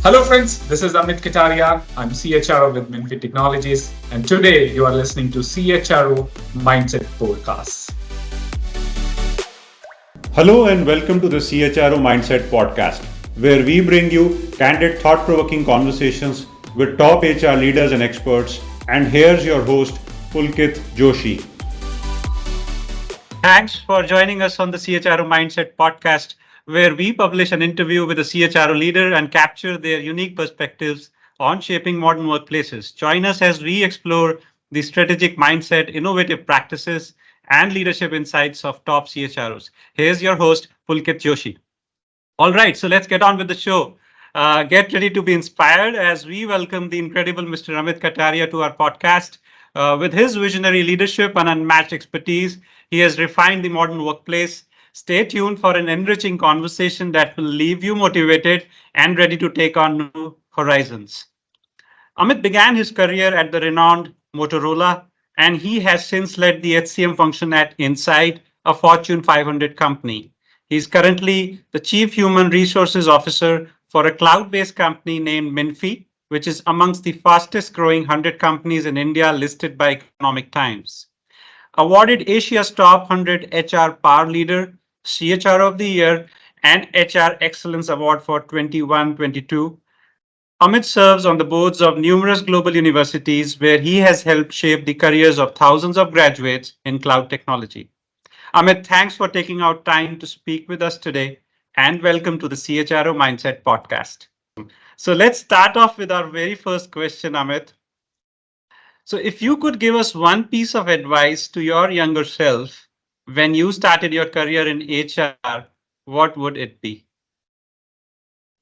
Hello friends, this is Amit Kataria. I'm CHRO with Minfy Technologies, and today you are listening to CHRO Mindset Podcast. Hello and welcome to the CHRO Mindset Podcast, where we bring you candid, thought-provoking conversations with top HR leaders and experts. And here's your host, Pulkit Joshi. Thanks for joining us on the CHRO Mindset Podcast, where we publish an interview with a CHRO leader and capture their unique perspectives on shaping modern workplaces. Join us as we explore the strategic mindset, innovative practices, and leadership insights of top CHROs. Here's your host, Pulkit Joshi. All right, so let's get on with the show. Get ready to be inspired as we welcome the incredible Mr. Amit Kataria to our podcast. With his visionary leadership and unmatched expertise, he has refined the modern workplace. Stay tuned for an enriching conversation that will leave you motivated and ready to take on new horizons. Amit began his career at the renowned Motorola, and he has since led the HCM function at Inside, a Fortune 500 company. He is currently the Chief Human Resources Officer for a cloud-based company named Minfy, which is amongst the fastest growing 100 companies in India listed by Economic Times. Awarded Asia's top 100 HR Power Leader, CHRO of the Year, and HR Excellence Award for 21-22. Amit serves on the boards of numerous global universities where he has helped shape the careers of thousands of graduates in cloud technology. Amit, thanks for taking out time to speak with us today and welcome to the CHRO Mindset Podcast. So let's start off with our very first question, Amit. So if you could give us one piece of advice to your younger self when you started your career in HR, what would it be?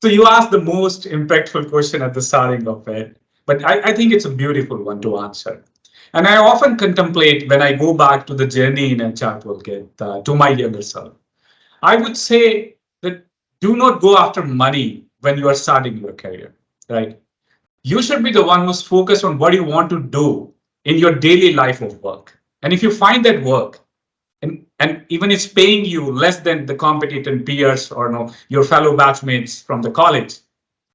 So you asked the most impactful question at the starting of it, but I think it's a beautiful one to answer. And I often contemplate when I go back to the journey in HR Toolkit to my younger self. I would say that do not go after money when you are starting your career, right? You should be the one who's focused on what you want to do in your daily life of work. And if you find that work, and even it's paying you less than the competent peers or no, your fellow batchmates from the college,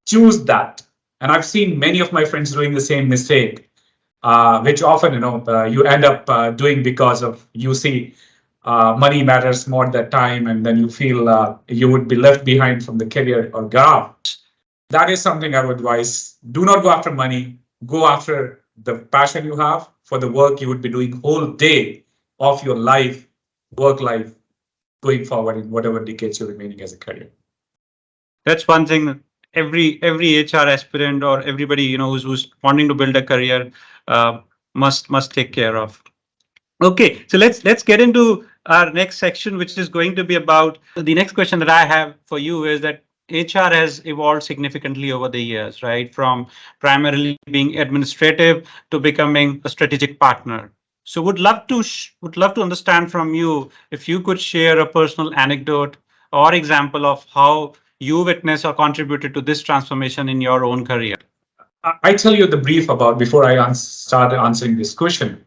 choose that. And I've seen many of my friends doing the same mistake, which often you end up doing because of you see money matters more that time, and then you feel you would be left behind from the career or graph. That is something I would advise. Do not go after money. Go after the passion you have for the work you would be doing whole day of your life, work life, going forward in whatever decades you're remaining as a career. That's one thing that every HR aspirant or everybody who's wanting to build a career uh, must take care of. Okay, so let's get into our next section, which is going to be about the next question that I have for you is that HR has evolved significantly over the years, right? From primarily being administrative to becoming a strategic partner. So would love to understand from you if you could share a personal anecdote or example of how you witnessed or contributed to this transformation in your own career. I tell you the brief about before I start answering this question.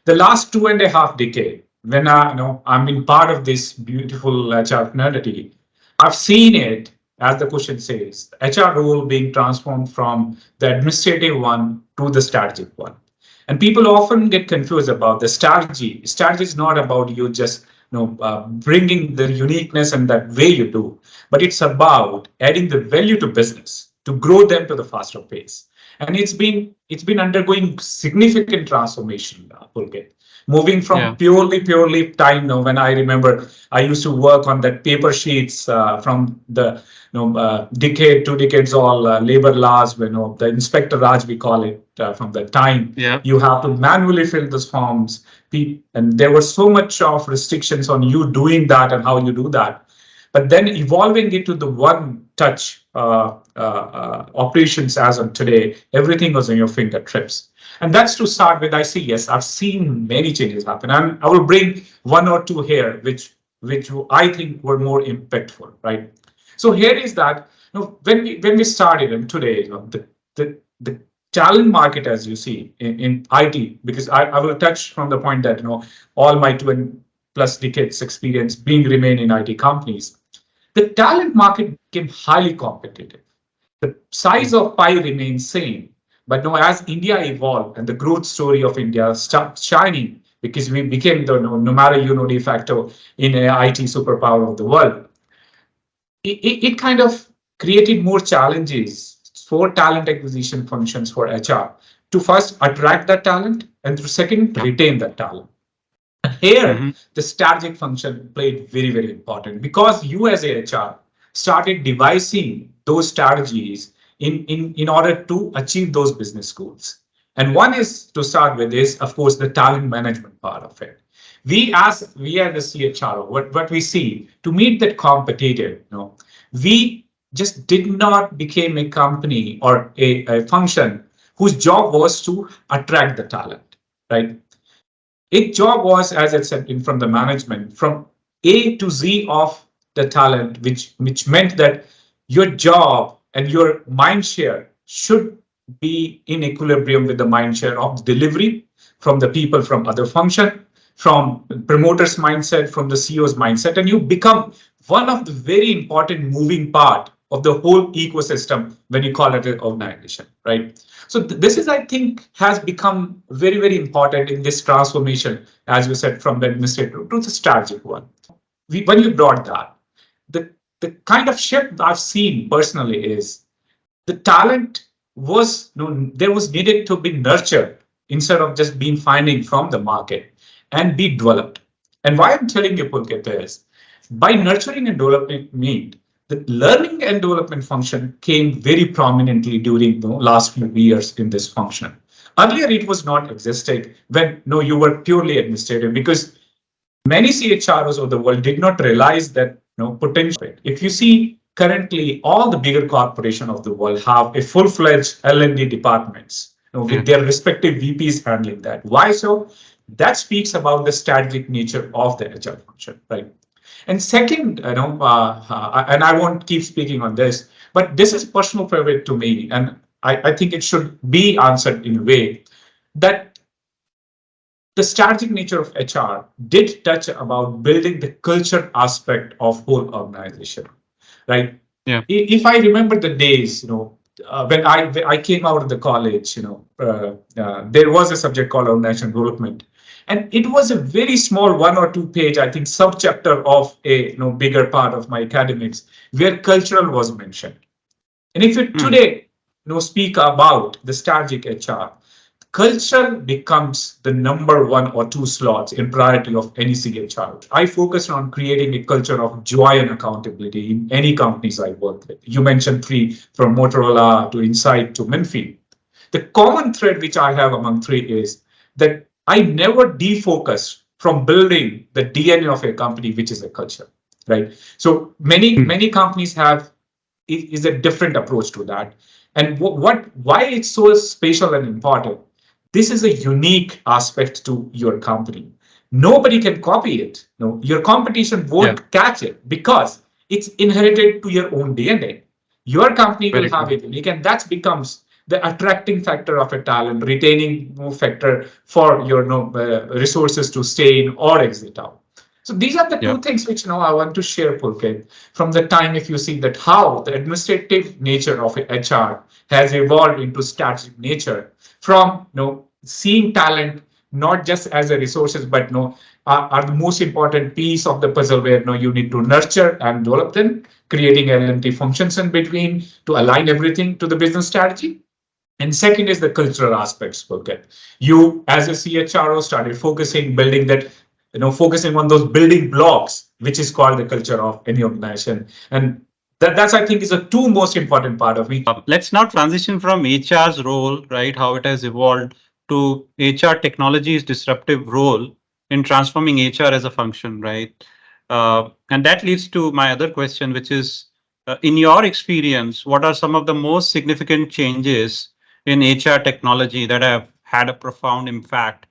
The last 2.5 decades, when I'm in part of this beautiful HR community, I've seen it, as the question says, HR role being transformed from the administrative one to the strategic one. And people often get confused about the strategy. Strategy is not about you just bringing the uniqueness and that way you do, but it's about adding the value to business to grow them to the faster pace. And it's been undergoing significant transformation, Pulkit. Moving from Yeah. purely time. Now, when I remember, I used to work on that paper sheets from the decade, 2 decades, all labor laws. The inspector Raj, we call it from that time. Yeah. You have to manually fill those forms, and there was so much of restrictions on you doing that and how you do that. But then evolving it to the one touch operations as of today, everything was on your fingertips. And that's to start with. I see, yes, I've seen many changes happen. And I will bring one or two here, which I think were more impactful, right? So here is that when we started and today, the talent market, as you see in IT, because I will touch from the point that all my 20 plus decades experience being remain in IT companies, the talent market became highly competitive. The size of pie remains same. But now, as India evolved and the growth story of India started shining because we became the numero uno de facto in a IT superpower of the world, it kind of created more challenges for talent acquisition functions for HR to first attract that talent and to second retain that talent. And here, Mhm. the strategic function played very, very important because you as a HR started devising those strategies in order to achieve those business goals. And one is to start with is, of course, the talent management part of it. We as the CHRO, what we see to meet that competitive, we just did not become a company or a function whose job was to attract the talent, right? Its job was, as I said, in from the management, from A to Z of the talent, which meant that your job and your mind share should be in equilibrium with the mind share of delivery from the people from other function, from promoters mindset, from the CEO's mindset, and you become one of the very important moving part of the whole ecosystem when you call it an organization, right? So this is, I think, has become very, very important in this transformation, as you said, from the administrative to the strategic one. When you brought that, the the kind of shift I've seen personally is the talent was there was needed to be nurtured instead of just being finding from the market and be developed. And why I'm telling you, Pulkit, is by nurturing and developing mean the learning and development function came very prominently during the last few years in this function. Earlier, it was not existing when no you were purely administrative because many CHROs of the world did not realize that potential. If you see currently, all the bigger corporations of the world have a full-fledged L&D departments with Yeah. their respective VPs handling that. Why so? That speaks about the strategic nature of the HR function, right? And second, and I won't keep speaking on this, but this is personal favorite to me, and I think it should be answered in a way that the strategic nature of HR did touch about building the culture aspect of whole organization, right? Yeah. If I remember the days, when I came out of the college, there was a subject called organizational development, and it was a very small 1 or 2 page, I think, subchapter of a bigger part of my academics where cultural was mentioned. And if you Mhm. today speak about the strategic HR, culture becomes the number 1 or 2 slots in priority of any CHR. I focus on creating a culture of joy and accountability in any companies I work with. You mentioned three from Motorola to Insight to Minfy. The common thread which I have among three is that I never defocus from building the DNA of a company, which is a culture, right? So many companies have is a different approach to that. And why it's so special and important? This is a unique aspect to your company. Nobody can copy it. No, your competition Yeah. won't catch it because it's inherited to your own DNA. Your company will Very have true. it unique, and that becomes the attracting factor of a talent, retaining factor for your resources to stay in or exit out. So these are the Yeah. two things which now I want to share, Pulkit, from the time if you see that how the administrative nature of HR has evolved into strategic nature from seeing talent not just as a resources but are the most important piece of the puzzle where you need to nurture and develop them, creating L&T functions in between to align everything to the business strategy. And second is the cultural aspects, Pulkit. You, as a CHRO, started building that, focusing on those building blocks, which is called the culture of any organization. And that's, I think, is the two most important part of it. Let's now transition from HR's role, right, how it has evolved, to HR technology's disruptive role in transforming HR as a function, right? And that leads to my other question, which is, in your experience, what are some of the most significant changes in HR technology that have had a profound impact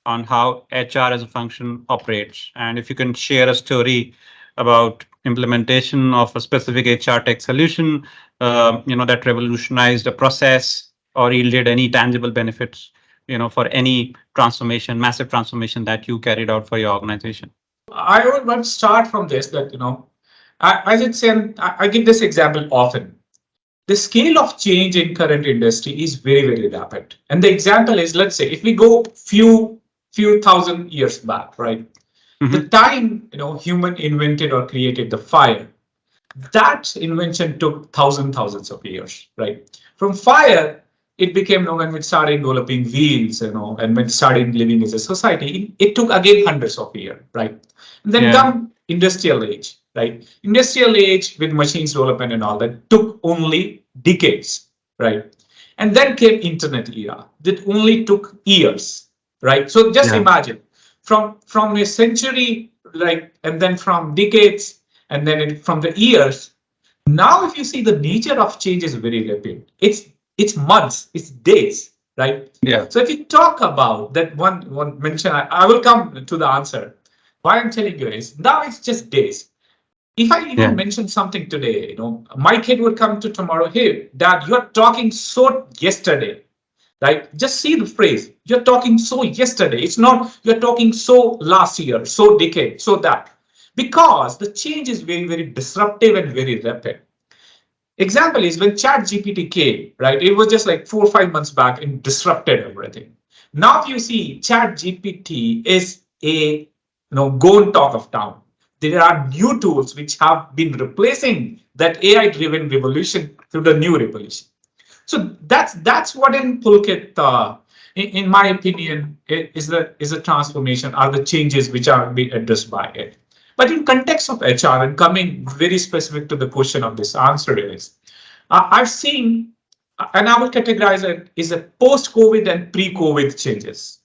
on how HR as a function operates? And if you can share a story about implementation of a specific HR tech solution, that revolutionized a process or yielded any tangible benefits, for any transformation, massive transformation that you carried out for your organization. I would want to start from this that, as I say, I give this example often. the scale of change in current industry is very, very rapid. And the example is, let's say, if we go few thousand years back, right? The Mm-hmm. time human invented or created the fire, that invention took thousands of years, right? From fire, it became, when we started developing wheels, and when we started living as a society, it took again hundreds of years, right? And then Yeah. come industrial age, right? Industrial age with machines development and all that took only decades, right? And then came internet era that only took years, right? So just Yeah. imagine from a century, like, and then from decades, and then from the years. Now, if you see, the nature of change is very rapid. It's months, it's days, right? Yeah. So if you talk about that one mention, I will come to the answer. Why I'm telling you is now it's just days. If I Yeah. mention something today, my kid would come to tomorrow. Hey, Dad, you're talking so yesterday, right? Just see the phrase. You're talking so yesterday. It's not you're talking so last year, so decade, so that. Because the change is very, very disruptive and very rapid. Example is when Chat GPT came, right? It was just like 4 or 5 months back and disrupted everything. Now, if you see, Chat GPT is a gone talk of town. There are new tools which have been replacing that AI-driven revolution through the new revolution. So that's what in Pulkit, in my opinion, is the transformation, are the changes which are being addressed by it. But in context of HR and coming very specific to the question of this answer is, I've seen, and I will categorize it is a post-COVID and pre-COVID changes.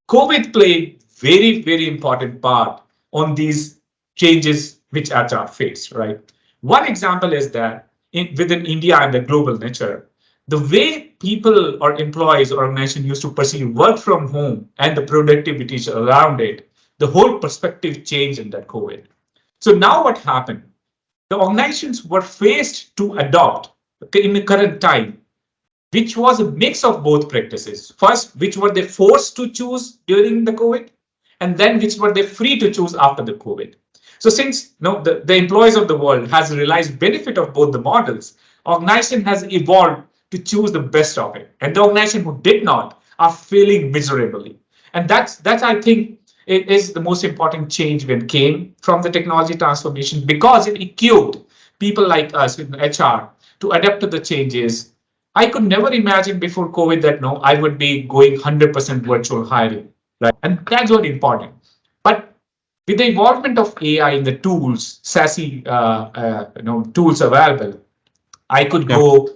COVID played very important part on these changes which HR faced, right? One example is that within India and the global nature, the way people or employees or organization used to perceive work from home and the productivity around it, the whole perspective changed in that COVID. So now what happened? The organizations were faced to adopt, okay, in the current time, which was a mix of both practices. First, which were they forced to choose during the COVID, and then which were they free to choose after the COVID. So since the employees of the world has realized benefit of both the models, organization has evolved to choose the best of it. And the organization who did not are failing miserably. And that's I think it is the most important change when came from the technology transformation because it equipped people like us in HR to adapt to the changes. I could never imagine before COVID that I would be going 100% virtual hiring, right? And that's what important. But with the involvement of AI in the tools, SASE, tools available, I could Yeah. go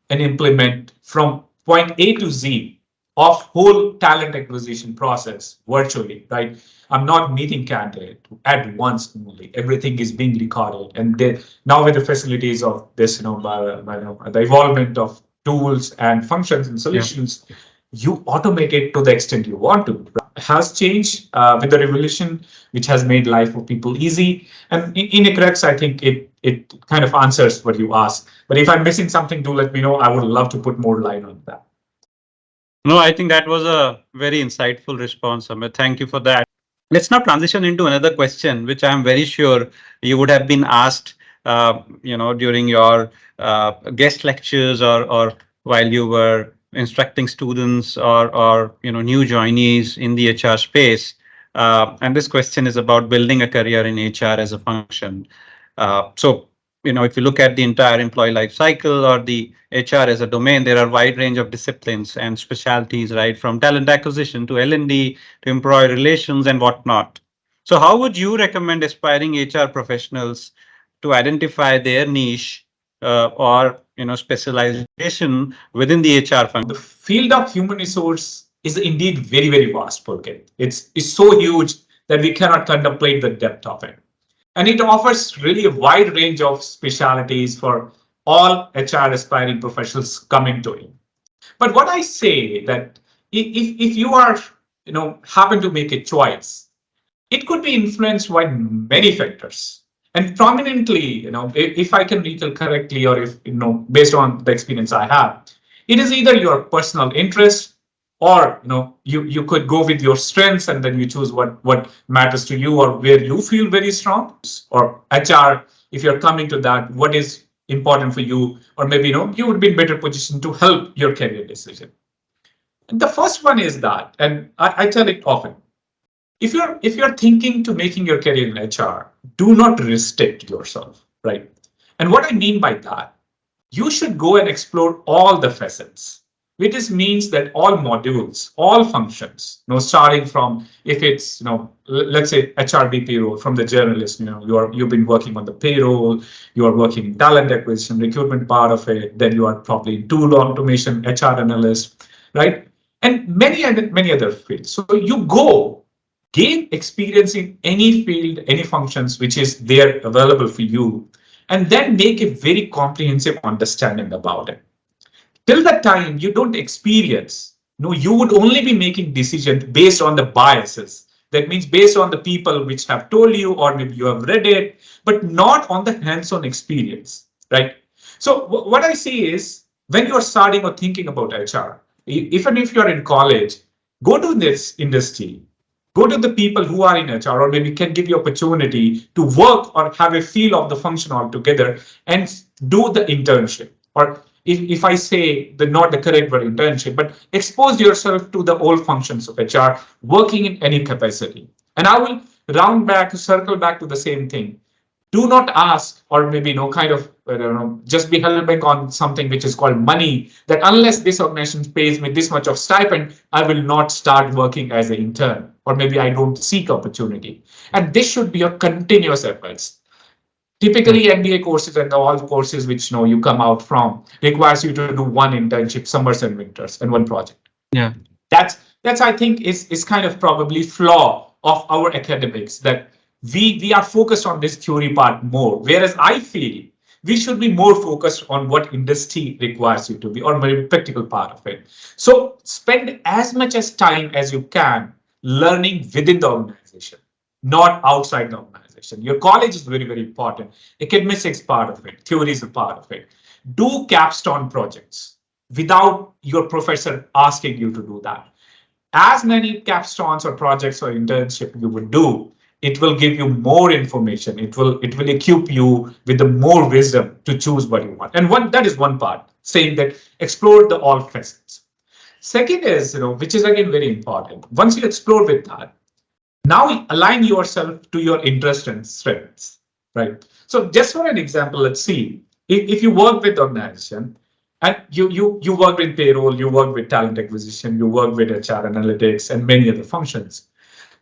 and implement from point A to Z of whole talent acquisition process virtually, right? I'm not meeting candidate at once only. Everything is being recorded, and now with the facilities of this, the evolvement of tools and functions and Yeah. solutions, you automate it to the extent you want to. Has changed with the revolution, which has made life for people easy. And in a crux, I think it kind of answers what you asked. But if I'm missing something, do let me know. I would love to put more light on that. No, I think that was a very insightful response, Amit. Thank you for that. Let's now transition into another question, which I'm very sure you would have been asked, during your guest lectures or while you were instructing students or new joinees in the HR space. And this question is about building a career in HR as a function. So, if you look at the entire employee life cycle or the HR as a domain, there are a wide range of disciplines and specialties, right, from talent acquisition to L&D to employee relations and whatnot. So, how would you recommend aspiring HR professionals to identify their niche or specialization within the HR function? The field of human resource is indeed very vast, Pulkit. It's so huge that we cannot contemplate the depth of it. And it offers really a wide range of specialities for all HR aspiring professionals coming to it. But what I say that if you are, happen to make a choice, it could be influenced by many factors. And prominently, if I can recall correctly, or if, based on the experience I have, it is either your personal interest or, you could go with your strengths and then you choose what matters to you or where you feel very strong or HR, if you're coming to that, what is important for you, or maybe you would be in better position to help your career decision. And the first one is that, and I tell it often, if you're thinking to making your career in HR, do not restrict yourself, right? And what I mean by that, you should go and explore all the facets, which just means that all modules, all functions, starting from, if it's, let's say HRBP role, from the journalist, you've been working on the payroll, you are working in talent acquisition, recruitment part of it, then you are probably in tool automation, HR analyst, right? And many other fields. So you go gain experience in any field, any functions which is there available for you, and then make a very comprehensive understanding about it. Till that time, you don't experience. No, you would only be making decisions based on the biases. That means based on the people which have told you, or maybe you have read it, but not on the hands-on experience, right? So what I see is when you're starting or thinking about HR, even if you're in college, go to this industry, go to the people who are in HR, or maybe can give you opportunity to work or have a feel of the function altogether, and do the internship. Or if I say the not the correct word internship, but expose yourself to the old functions of HR, working in any capacity. And I will circle back to the same thing. Do not ask, or maybe kind of I don't know, just be held back on something which is called money, that unless this organization pays me this much of stipend, I will not start working as an intern, or maybe I don't seek opportunity. And this should be your continuous efforts. Yeah. Typically, MBA courses and all courses which you come out from requires you to do one internship, summers and winters, and one project. Yeah. That's I think is kind of probably flaw of our academics, that we are focused on this theory part more, whereas I feel we should be more focused on what industry requires you to be, or maybe practical part of it. So spend as much as time as you can learning within the organization, not outside the organization. Your college is very, very important. Academics is part of it, theory is a part of it. Do capstone projects without your professor asking you to do that. As many capstones or projects or internship you would do, it will give you more information. It will equip you with the more wisdom to choose what you want. And one that is one part, saying that explore the all facets. Second is, which is again very important. Once you explore with that, now align yourself to your interest and strengths, right? So just for an example, let's see, if you work with organization, and you work with payroll, you work with talent acquisition, you work with HR analytics and many other functions,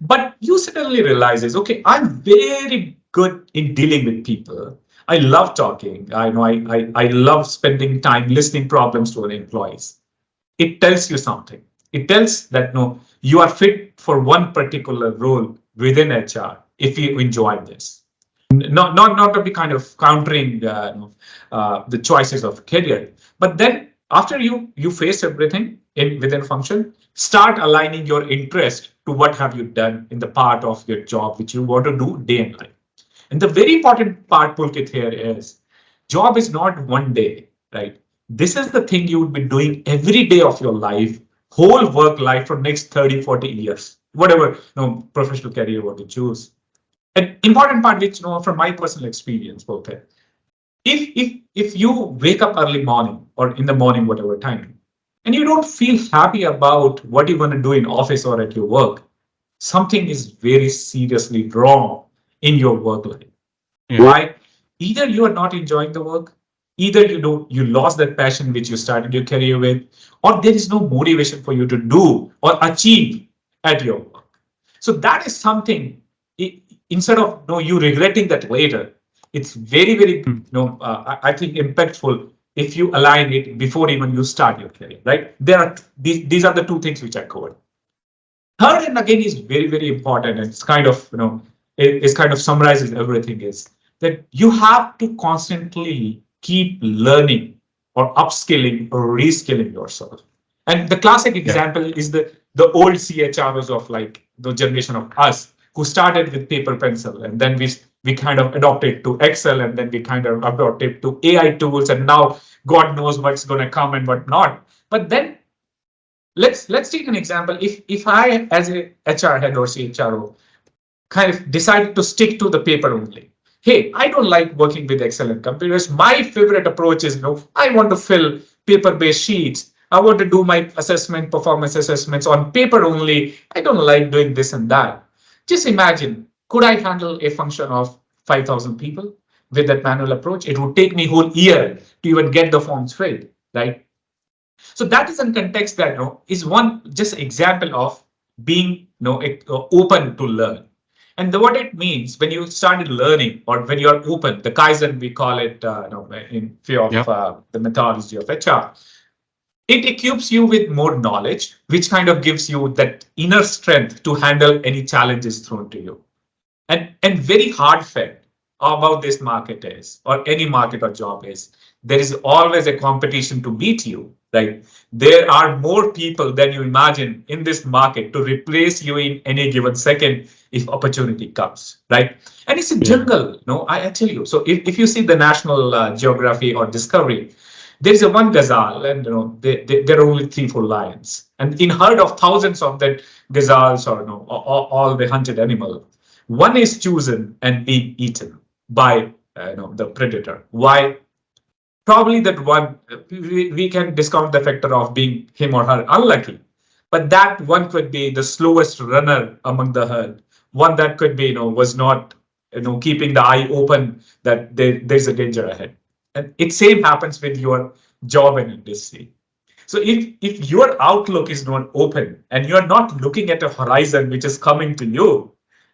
but you suddenly realizes, okay, I'm very good in dealing with people. I love talking. I know I love spending time listening problems to our employees. It tells you something. It tells that no, you are fit for one particular role within HR if you enjoy this. Not to be kind of countering the choices of career, but then after you face everything in within function, start aligning your interest to what have you done in the part of your job which you want to do day and night. And the very important part, Pulkit, here is job is not one day, right? This is the thing you would be doing every day of your life, whole work life for next 30, 40 years, whatever professional career you want to choose. An important part, which from my personal experience, Pulkit, if you wake up early morning or in the morning, whatever time, and you don't feel happy about what you're going to do in office or at your work, something is very seriously wrong in your work life. Yeah. Why? Either you are not enjoying the work, either you lost that passion which you started your career with, or there is no motivation for you to do or achieve at your work. So that is something. Instead of you regretting that later, it's very, very Mm. I think impactful if you align it before even you start your career. Right? These are the two things which I covered. Third, and again, is very, very important. And it's kind of, it's kind of summarizes everything, is that you have to constantly keep learning or upskilling or reskilling yourself. And the classic Yeah. example is the old CHROs of like the generation of us who started with paper pencil, and then we kind of adopted to Excel, and then we kind of adopted to AI tools, and now God knows what's going to come and what not. But then let's take an example. If I, as a HR head or CHRO, kind of decided to stick to the paper only, hey, I don't like working with Excel and computers. My favorite approach is, I want to fill paper-based sheets. I want to do my performance assessments on paper only. I don't like doing this and that. Just imagine, could I handle a function of 5,000 people with that manual approach? It would take me a whole year to even get the forms filled, right? So that is in context that is one just example of being open to learn. And what it means when you started learning or when you are open, the Kaizen we call it in few of the methodology of HR, it equips you with more knowledge, which kind of gives you that inner strength to handle any challenges thrown to you. And very hard fact about this market is, or any market or job is, there is always a competition to beat you, right? There are more people than you imagine in this market to replace you in any given second if opportunity comes, right? And it's a jungle, no, I tell you. So if you see the national geography or discovery, there is a one gazelle, and there are only 3 4 lions, and in herd of thousands of that gazelles or all the hunted animal, one is chosen and being eaten by the predator. Why? Probably that one, we can discount the factor of being him or her unlucky, but that one could be the slowest runner among the herd, one that could be was not keeping the eye open that there's a danger ahead. And it same happens with your job and industry. So if your outlook is not open and you're not looking at a horizon which is coming to you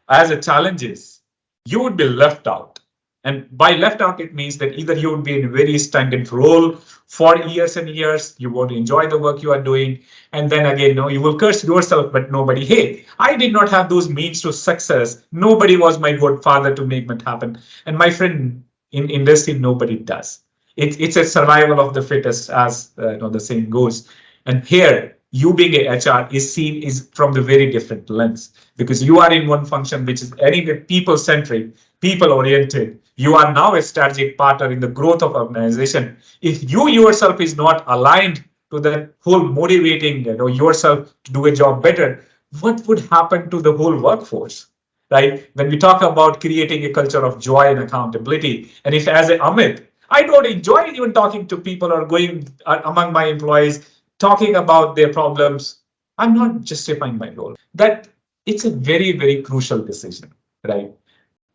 as a challenges, you would be left out. And by left out, it means that either you would be in a very stagnant role for years and years, you won't enjoy the work you are doing, and then again, no, you will curse yourself, but nobody. Hey, I did not have those means to success. Nobody was my good father to make that happen. And my friend, in industry, nobody does. It's a survival of the fittest, as the saying goes. And here, you being a HR is seen is from the very different lens, because you are in one function which is anyway people centric, people oriented. You are now a strategic partner in the growth of organization. If you yourself is not aligned to that whole motivating yourself to do a job better, what would happen to the whole workforce? Right? When we talk about creating a culture of joy and accountability, and if as a Amit, I don't enjoy even talking to people or going among my employees, talking about their problems, I'm not justifying my role. That it's a very, very crucial decision, right?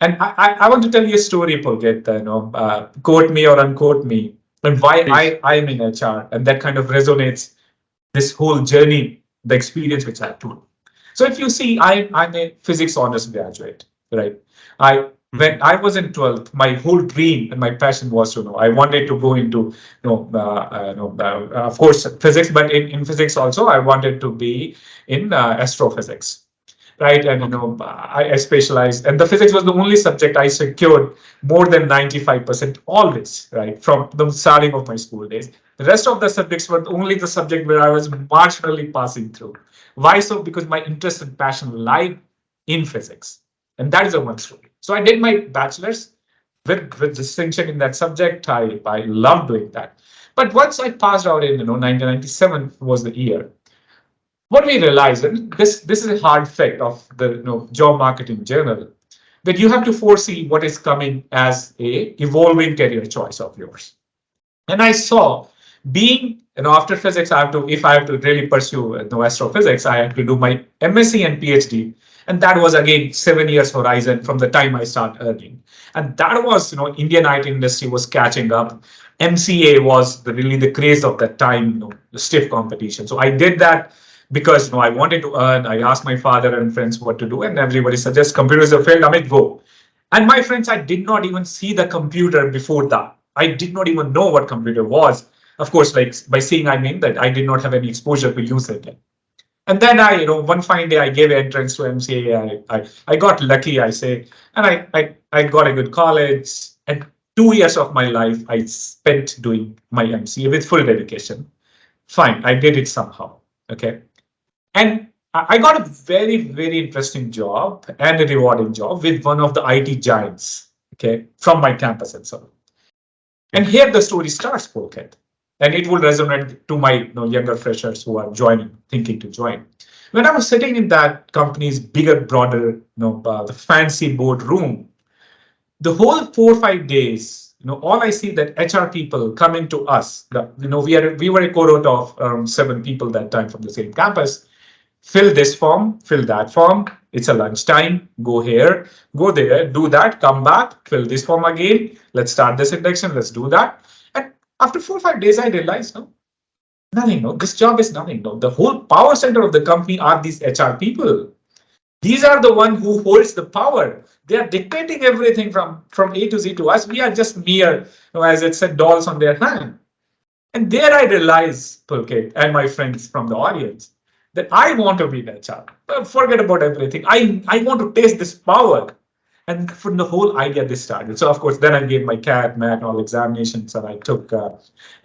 And I want to tell you a story, Pulkit, quote me or unquote me, and why I am in HR, and that kind of resonates this whole journey, the experience which I took. So if you see, I'm a physics honors graduate, right? I When I was in 12th, my whole dream and my passion was to know. I wanted to go into, of course, physics, but in physics also, I wanted to be in astrophysics, right? And I specialized, and the physics was the only subject I secured more than 95% always, right, from the starting of my school days. The rest of the subjects were only the subject where I was marginally passing through. Why so? Because my interest and passion lied in physics, and that is a one story. So I did my bachelor's with distinction in that subject. I loved doing that. But once I passed out in 1997 was the year, what we realize, and this is a hard fact of the job market in general, that you have to foresee what is coming as a evolving career choice of yours. And I saw, being after physics, I have to, if I have to really pursue astrophysics, I have to do my MSc and PhD, and that was again 7 years horizon from the time I start earning. And that was Indian IT industry was catching up. MCA was really the craze of that time, the stiff competition. So I did that because I wanted to earn. I asked my father and friends what to do, and everybody suggests computers are failed. Amit, go. And my friends, I did not even see the computer before that. I did not even know what computer was. Of course, like by seeing, I mean that I did not have any exposure to use it. And then one fine day, I gave entrance to MCA. I got lucky, I say, and I got a good college. And 2 years of my life, I spent doing my MCA with full dedication. Fine, I did it somehow. Okay. And I got a very, very interesting job and a rewarding job with one of the IT giants, okay, from my campus and so on. And here the story starts, Pulkit. And it will resonate to my younger freshers who are joining, thinking to join. When I was sitting in that company's bigger, broader, the fancy boardroom, The whole 4 or 5 days, all I see that HR people coming to us. We were a cohort of 7 people that time from the same campus. Fill this form, fill that form. It's a lunchtime. Go here, go there, do that, come back, fill this form again. Let's start this induction. Let's do that. And after 4 or 5 days, I realized, no, nothing. No, this job is nothing. No, the whole power center of the company are these HR people. These are the one who holds the power. They are dictating everything from A to Z to us. We are just mere, as it said, dolls on their hand. And there I realize, Pulkit and my friends from the audience, that I want to be in HR. Forget about everything. I want to taste this power. And from the whole idea, this started. So, of course, then I gave my CAT, MAT, all examinations, and I took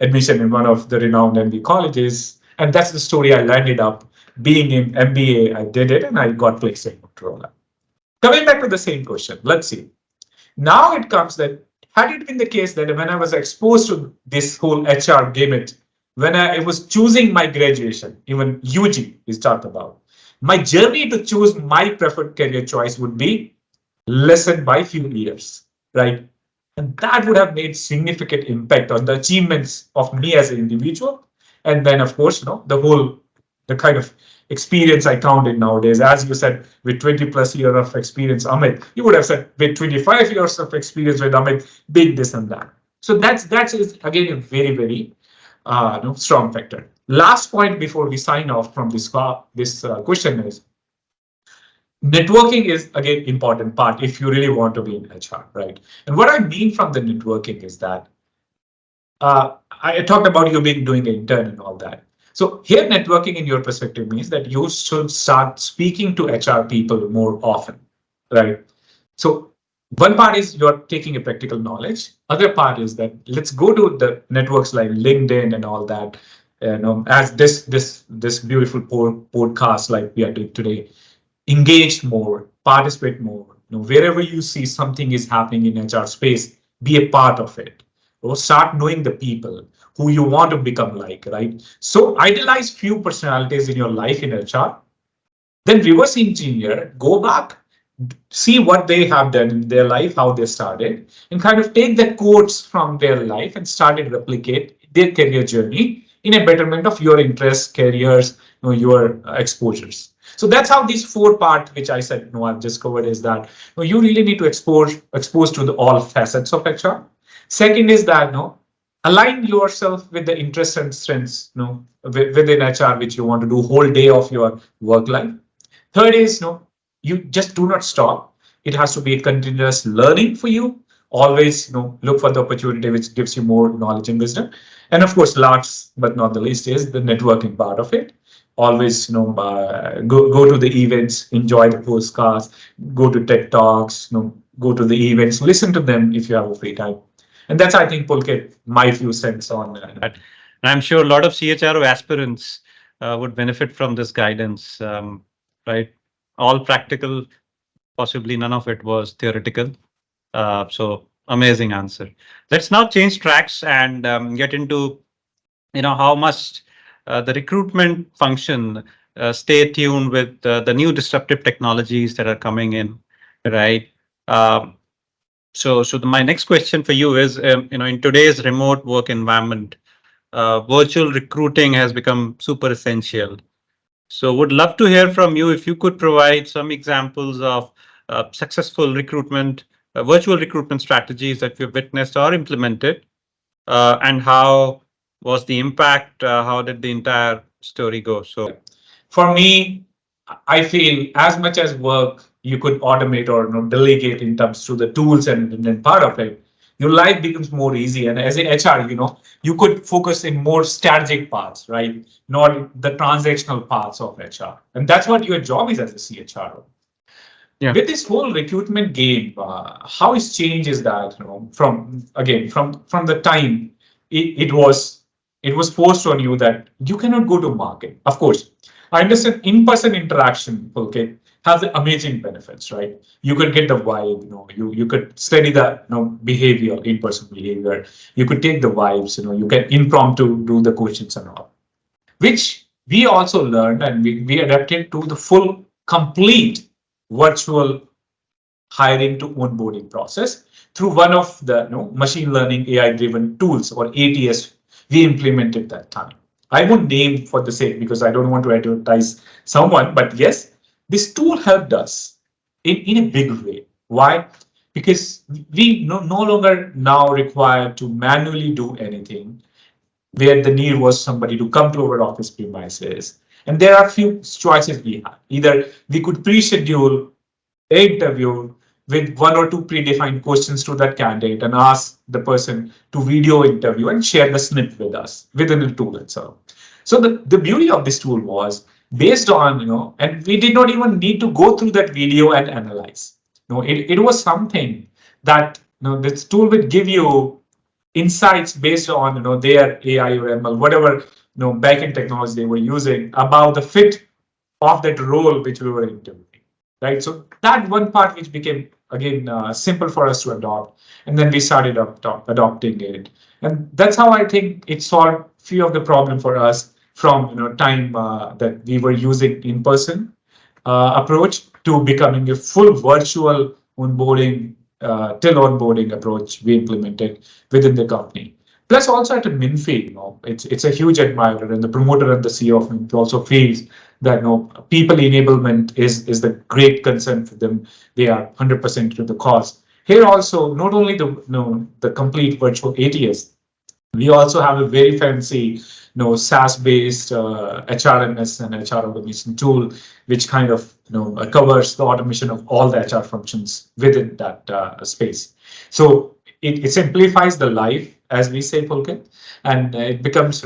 admission in one of the renowned MB colleges. And that's the story I landed up being in MBA. I did it and I got placed in Motorola. Coming back to the same question, let's see. Now it comes that had it been the case that when I was exposed to this whole HR gamut, when I was choosing my graduation, even UG is talked about, my journey to choose my preferred career choice would be lessened by few years, right? And that would have made significant impact on the achievements of me as an individual. And then, of course, the kind of experience I counted nowadays. As you said, with 20 plus years of experience, Amit, you would have said with 25 years of experience with Amit, big this and that. So that is again a very, very strong factor. Last point before we sign off from this question is networking is again important part if you really want to be in HR, right? And what I mean from the networking is that I talked about you being doing an intern and all that. So here, networking in your perspective means that you should start speaking to HR people more often, right? So one part is you're taking a practical knowledge. Other part is that let's go to the networks like LinkedIn and all that. As this beautiful podcast like we are doing today, engage more, participate more. Wherever you see something is happening in HR space, be a part of it. Or start knowing the people who you want to become like, right? So idealize few personalities in your life in HR, then reverse engineer, go back, see what they have done in their life, how they started, and kind of take the quotes from their life and start to replicate their career journey in a betterment of your interests, careers, your exposures. So that's how these 4 parts, which I said, no, I've just covered, is that you really need to expose to the all facets of HR. Second is that align yourself with the interests and strengths within HR, which you want to do whole day of your work life. Third is you just do not stop. It has to be a continuous learning for you. Always look for the opportunity which gives you more knowledge and wisdom. And of course, last but not the least is the networking part of it. Always go to the events, enjoy the postcards, go to TED Talks, go to the events, listen to them if you have a free time. And that's, I think, Pulkit, my few cents on And I'm sure a lot of CHRO aspirants would benefit from this guidance, right? All practical, possibly none of it was theoretical. So amazing answer. Let's now change tracks and get into how must the recruitment function stay tuned with the new disruptive technologies that are coming in, right? Um, my next question for you is, in today's remote work environment, virtual recruiting has become super essential. So would love to hear from you if you could provide some examples of successful virtual recruitment strategies that you've witnessed or implemented, and how was the impact? How did the entire story go? So for me, I feel as much as work you could automate or delegate in terms to the tools and part of it, your life becomes more easy. And as an HR, you could focus in more strategic parts, right? Not the transactional parts of HR. And that's what your job is as a CHRO. yeah, With this whole recruitment game, how it's changed is that from the time it was forced on you that you cannot go to market. Of course, I understand in-person interaction, okay, has the amazing benefits, right? You could get the vibe, you could study the behavior, in-person behavior. You could take the vibes, you can impromptu do the questions and all, which we also learned and we adapted to the full complete virtual hiring to onboarding process through one of the machine learning AI driven tools or ATS we implemented that time. I won't name for the sake because I don't want to advertise someone, but yes, this tool helped us in a big way. Why? Because we no longer now require to manually do anything where the need was somebody to come to our office premises. And there are a few choices we have. Either we could pre-schedule an interview with one or two predefined questions to that candidate and ask the person to video interview and share the snip with us within the tool itself. So the beauty of this tool was based on, and we did not even need to go through that video and analyze. It was something that this tool would give you insights based on their AI or ML, whatever backend technology they were using about the fit of that role which we were interviewing, right? So that one part which became again simple for us to adopt, and then we started adopting it, and that's how I think it solved few of the problem for us from time that we were using in person approach to becoming a full virtual onboarding till onboarding approach we implemented within the company. Plus, also at a Minfy, it's a huge admirer, and the promoter and the CEO of Minfy also feels that people enablement is the great concern for them. They are 100% to the cause. Here also, not only the complete virtual ATS, we also have a very fancy, SaaS-based HRMS and HR automation tool, which kind of covers the automation of all the HR functions within that space. So it simplifies the life, as we say, Pulkit, and it becomes,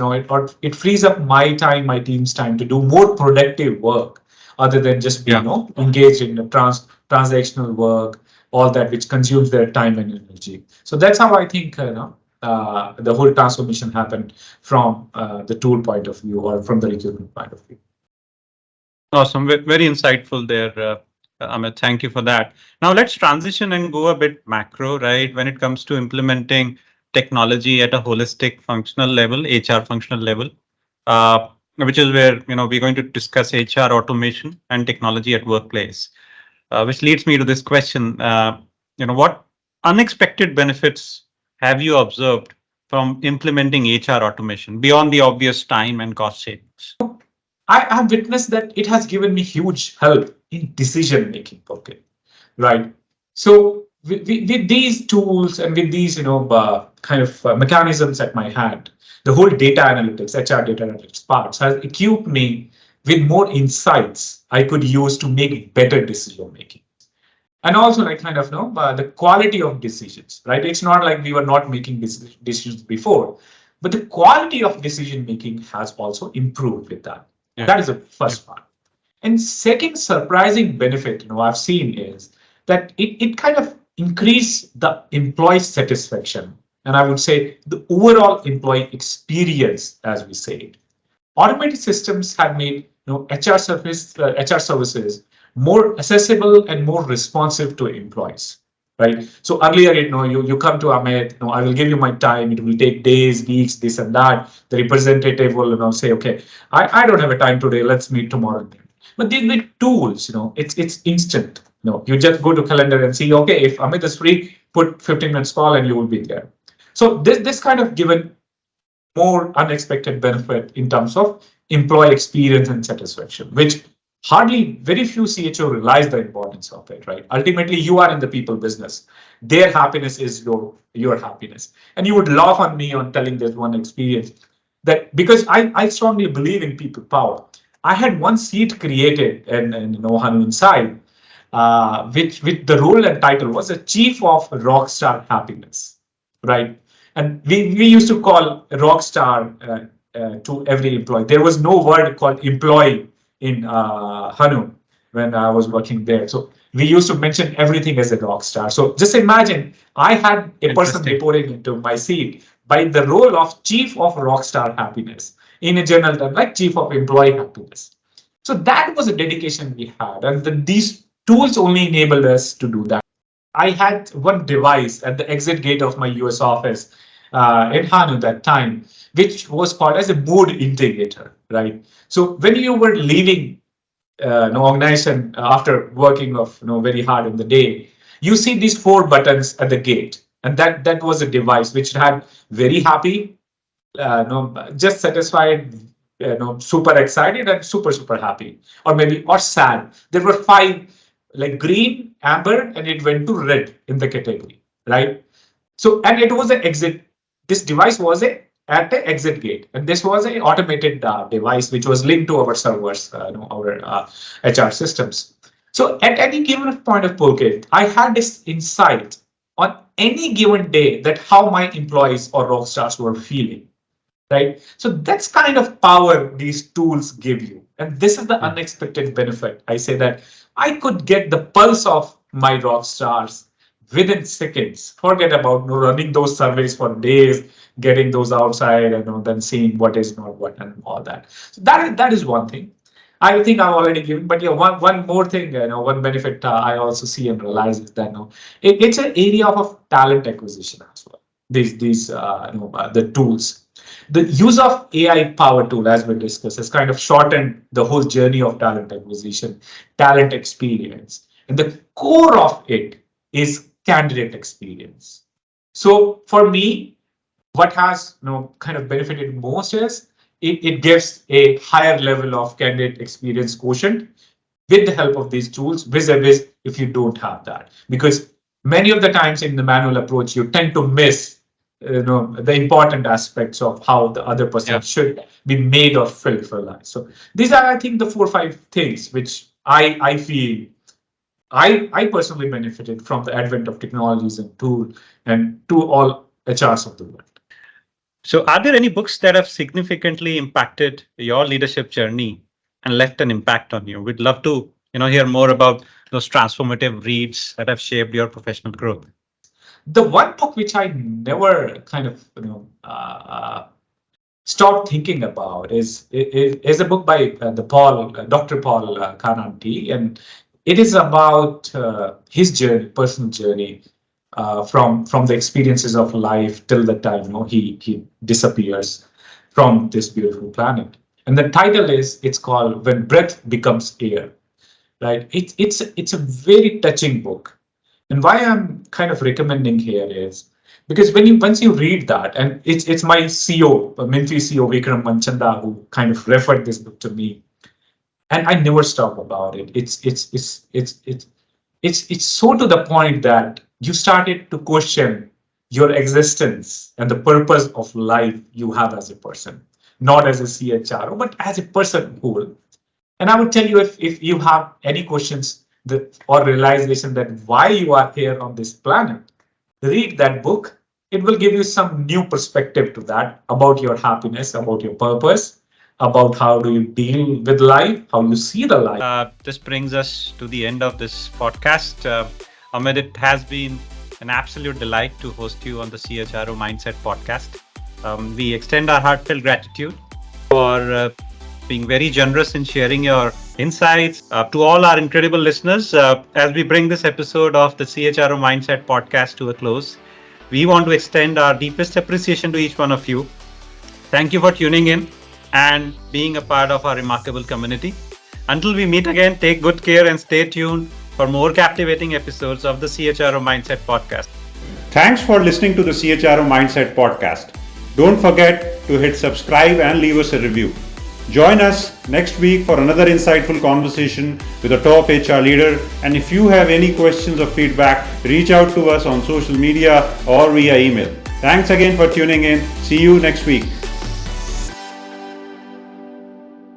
it frees up my time, my team's time to do more productive work, other than just being, engaged in the transactional work, all that which consumes their time and energy. So that's how I think, the whole transformation happened from the tool point of view or from the recruitment point of view. Awesome. Very insightful there, Amit. Thank you for that. Now let's transition and go a bit macro, right? When it comes to implementing technology at a holistic functional level, HR functional level, which is where we're going to discuss HR automation and technology at workplace. Which leads me to this question. What unexpected benefits have you observed from implementing HR automation beyond the obvious time and cost savings? I have witnessed that it has given me huge help in decision making. Okay, right. So with these tools and with these kind of mechanisms at my hand, the whole data analytics, HR data analytics parts has equipped me with more insights I could use to make better decision making. And also like kind of the quality of decisions, right? It's not like we were not making decisions before, but the quality of decision making has also improved with that. Yeah. That is the first part. And second surprising benefit I've seen is that it kind of increase the employee satisfaction, and I would say the overall employee experience, as we say it. Automated systems have made HR services more accessible and more responsive to employees, right? So earlier, you come to Amit, I will give you my time. It will take days, weeks, this and that. The representative will say, okay, I don't have a time today. Let's meet tomorrow. But these tools, it's instant. You just go to calendar and see, okay, if Amit is free, put 15 minutes call and you will be there. So this kind of given more unexpected benefit in terms of employee experience and satisfaction, which hardly very few CHO realize the importance of it, right? Ultimately, you are in the people business. Their happiness is your happiness. And you would laugh on me on telling this one experience that because I strongly believe in people power. I had one seat created in Hanu inside, which the role and title was a chief of rockstar happiness, right? And we used to call rockstar to every employee. There was no word called employee in Hanu when I was working there. So we used to mention everything as a rock star. So just imagine I had a person reporting into my seat by the role of chief of rockstar happiness in a general term, like chief of employee happiness. So that was a dedication we had, and these tools only enabled us to do that. I had one device at the exit gate of my US office in Hanu that time, which was called as a mood integrator, right? So when you were leaving organization after working of very hard in the day, you see these four buttons at the gate, and that was a device which had very happy, no, just satisfied, super excited and super happy, or maybe or sad. There were five, like green, amber, and it went to red in the category, right? So, and it was an exit. This device was a at the exit gate, and this was an automated device which was linked to our servers, our HR systems. So, at any given point of Pulkit, I had this insight on any given day that how my employees or rock stars were feeling, right? So that's kind of power these tools give you. And this is the unexpected benefit. I say that I could get the pulse of my rock stars within seconds. Forget about running those surveys for days, getting those outside, and then seeing what is not what and all that. So that is one thing. I think I've already given, but yeah, one more thing, one benefit I also see and realize is that it's an area of talent acquisition as well. These the tools, the use of AI power tool, as we discussed, has kind of shortened the whole journey of talent acquisition, talent experience. And the core of it is candidate experience. So for me, what has kind of benefited most is it gives a higher level of candidate experience quotient with the help of these tools, vis-a-vis if you don't have that. Because many of the times in the manual approach, you tend to miss the important aspects of how the other person should be made or fulfilled. So these are, I think, the 4 or 5 things which I feel I personally benefited from the advent of technologies and tool and to all HRs of the world. So, are there any books that have significantly impacted your leadership journey and left an impact on you? We'd love to, hear more about those transformative reads that have shaped your professional growth. The one book which I never kind of stopped thinking about is a book by Dr. Paul Kananti, and it is about his journey, personal journey, from the experiences of life till the time he disappears from this beautiful planet. And the title it's called When Breath Becomes Air, right? It's a very touching book. And why I'm kind of recommending here is because once you read that, and it's my CEO, Minfy CEO Vikram Manchanda, who kind of referred this book to me, and I never stop about it. It's so to the point that you started to question your existence and the purpose of life you have as a person, not as a CHRO, but as a person whole. And I would tell you, if you have any questions or realization that why you are here on this planet, read that book. It will give you some new perspective to that about your happiness, about your purpose, about how do you deal with life, how you see the life. This brings us to the end of this podcast. Amit, it has been an absolute delight to host you on the CHRO Mindset Podcast. We extend our heartfelt gratitude for being very generous in sharing your insights. To all our incredible listeners, as we bring this episode of the CHRO Mindset Podcast to a close, we want to extend our deepest appreciation to each one of you. Thank you for tuning in and being a part of our remarkable community. Until we meet again, take good care and stay tuned for more captivating episodes of the CHRO Mindset Podcast. Thanks for listening to the CHRO Mindset Podcast. Don't forget to hit subscribe and leave us a review. Join us next week for another insightful conversation with a top HR leader. And if you have any questions or feedback, reach out to us on social media or via email. Thanks again for tuning in. See you next week.